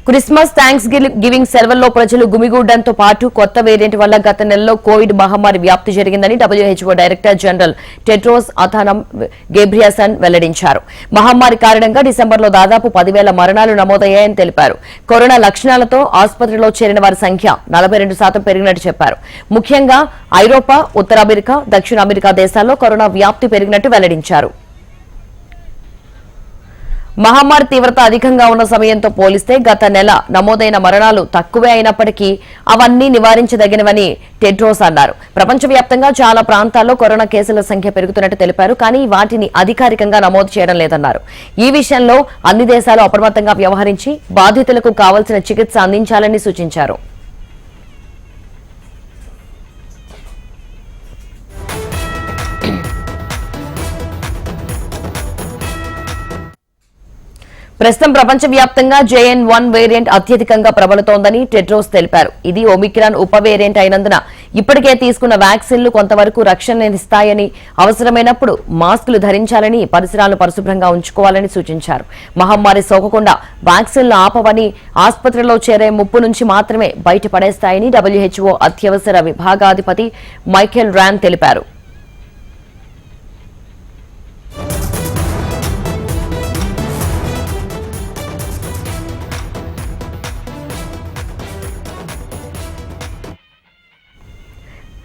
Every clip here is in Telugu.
క్రిస్మస్ థ్యాంక్స్ గివింగ్ సెలవుల్లో ప్రజలు గుమిగూడడంతో పాటు కొత్త వేరియంట్ వల్ల గత నెలలో కోవిడ్ మహమ్మారి వ్యాప్తి జరిగిందని WHO డైరెక్టర్ జనరల్ టెడ్రోస్ అథానం గెబ్రియాసన్ వెల్లడించారు. మహమ్మారి కారణంగా డిసెంబర్లో దాదాపు 10,000 మరణాలు నమోదయ్యాయని తెలిపారు. కరోనా లక్షణాలతో ఆసుపత్రిలో చేరిన వారి సంఖ్య 42% పెరిగినట్టు చెప్పారు. ముఖ్యంగా ఐరోపా, ఉత్తర అమెరికా, దక్షిణ అమెరికా దేశాల్లో కరోనా వ్యాప్తి పెరిగినట్టు వెల్లడించారు. మహమ్మారి తీవ్రత అధికంగా ఉన్న సమయంతో పోలిస్తే గత నెల నమోదైన మరణాలు తక్కువే అయినప్పటికీ అవన్నీ నివారించదగినవని టెడ్రోస్ అన్నారు. ప్రపంచవ్యాప్తంగా చాలా ప్రాంతాల్లో కరోనా కేసుల సంఖ్య పెరుగుతున్నట్టు తెలిపారు. కానీ వాటిని అధికారికంగా నమోదు చేయడం లేదన్నారు. ఈ విషయంలో అన్ని దేశాలు అప్రమత్తంగా వ్యవహరించి బాధితులకు కావాల్సిన చికిత్స అందించాలని సూచించారు. ప్రస్తుతం ప్రపంచవ్యాప్తంగా JN.1 వేరియంట్ అత్యధికంగా ప్రబలుతోందని టెడ్రోస్ తెలిపారు. ఇది ఒమిక్రాన్ ఉప వేరియంట్ అయినందున ఇప్పటికే తీసుకున్న వ్యాక్సిన్లు కొంతవరకు రక్షణనిస్తాయని, అవసరమైనప్పుడు మాస్కులు ధరించాలని, పరిసరాలను పరిశుభ్రంగా ఉంచుకోవాలని సూచించారు. మహమ్మారి సోకకుండా వ్యాక్సిన్లు ఆపవని, ఆసుపత్రిలో చేరే ముప్పు నుంచి మాత్రమే బయటపడేస్తాయని WHO అత్యవసర విభాగాధిపతి మైఖేల్ రాన్ తెలిపారు.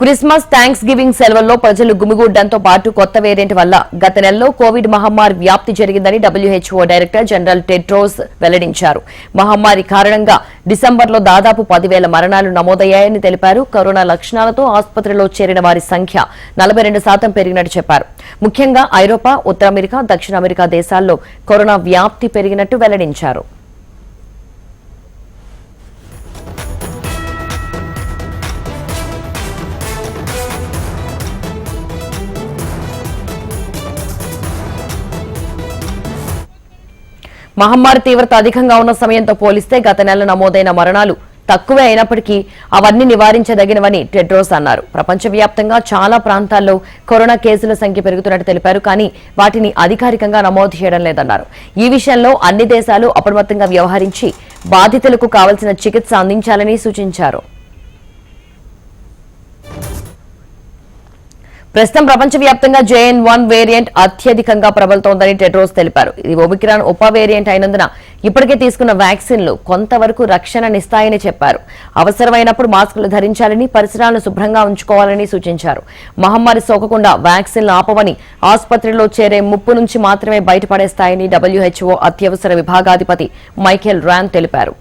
క్రిస్మస్ థ్యాంక్స్ గివింగ్ సెలవుల్లో ప్రజలు గుమిగూడడంతో పాటు కొత్త వేరియంట్ వల్ల గత నెలలో కోవిడ్ మహమ్మారి వ్యాప్తి జరిగిందని WHO డైరెక్టర్ జనరల్ టెడ్రోస్ వెల్లడించారు. మహమ్మారి కారణంగా డిసెంబర్లో దాదాపు 10,000 మరణాలు నమోదయ్యాయని తెలిపారు. కరోనా లక్షణాలతో ఆసుపత్రిలో చేరిన వారి సంఖ్య 42% పెరిగినట్టు చెప్పారు. ముఖ్యంగా ఐరోపా, ఉత్తర అమెరికా, దక్షిణ అమెరికా దేశాల్లో కరోనా వ్యాప్తి పెరిగినట్టు వెల్లడించారు. మహమ్మారి తీవ్రత అధికంగా ఉన్న సమయంతో పోలిస్తే గత నెల నమోదైన మరణాలు తక్కువే అయినప్పటికీ అవన్నీ నివారించదగినవని టెడ్రోస్ అన్నారు. ప్రపంచవ్యాప్తంగా చాలా ప్రాంతాల్లో కరోనా కేసుల సంఖ్య పెరుగుతున్నట్టు తెలిపారు. కానీ వాటిని అధికారికంగా నమోదు చేయడం లేదన్నారు. ఈ విషయంలో అన్ని దేశాలు అప్రమత్తంగా వ్యవహరించి బాధితులకు కావాల్సిన చికిత్స అందించాలని సూచించారు. ప్రస్తుతం ప్రపంచవ్యాప్తంగా JN.1 వేరియంట్ అత్యధికంగా ప్రబలుతోందని టెడ్రోస్ తెలిపారు. ఇది ఒమిక్రాన్ ఉప వేరియంట్ అయినందున ఇప్పటికే తీసుకున్న వ్యాక్సిన్లు కొంతవరకు రక్షణనిస్తాయని చెప్పారు. అవసరమైనప్పుడు మాస్కులు ధరించాలని, పరిసరాలను శుభ్రంగా ఉంచుకోవాలని సూచించారు. మహమ్మారి సోకకుండా వ్యాక్సిన్లు ఆపవని, ఆసుపత్రిలో చేరే ముప్పు నుంచి మాత్రమే బయటపడేస్తాయని WHO అత్యవసర విభాగాధిపతి మైఖేల్ రాన్ తెలిపారు.